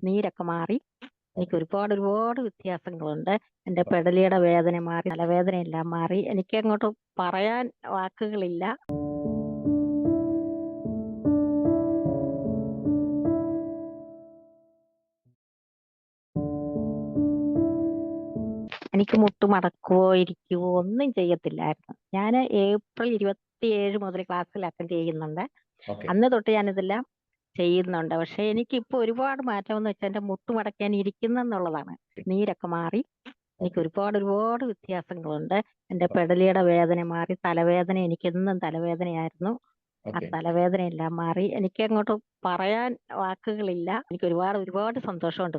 നീരൊക്കെ മാറി. എനിക്ക് ഒരുപാട് വ്യത്യാസങ്ങളുണ്ട്. എന്റെ പെടലിയുടെ വേദന മാറി, തലവേദനയെല്ലാം മാറി. എനിക്ക് അങ്ങോട്ട് പറയാൻ വാക്കുകളില്ല. എനിക്ക് മുട്ട് മടക്കുവോ ഇരിക്കുവോ ഒന്നും ചെയ്യത്തില്ലായിരുന്നു. ഞാൻ ഏപ്രിൽ 27 മുതൽ ക്ലാസ്സിൽ അറ്റൻഡ് ചെയ്യുന്നുണ്ട്. ഓക്കെ. അന്ന് തൊട്ട് ഞാനിതെല്ലാം ചെയ്യുന്നുണ്ട്. പക്ഷെ എനിക്കിപ്പോ ഒരുപാട് മാറ്റം എന്ന് വെച്ചാൽ എന്റെ മുട്ട് മടക്കാൻ ഇരിക്കുന്നെന്നുള്ളതാണ്. നീരൊക്കെ മാറി. എനിക്ക് ഓക്കെ. ഒരുപാട് വ്യത്യാസങ്ങളുണ്ട്. എന്റെ ഓ, പെടലിയുടെ വേദന മാറി, തലവേദന എനിക്കെന്നും തലവേദനയായിരുന്നു. ആ ഓക്കെ. തലവേദനയെല്ലാം മാറി. എനിക്ക് അങ്ങോട്ട് പറയാൻ വാക്കുകളില്ല. എനിക്ക് ഒരുപാട് സന്തോഷമുണ്ട്.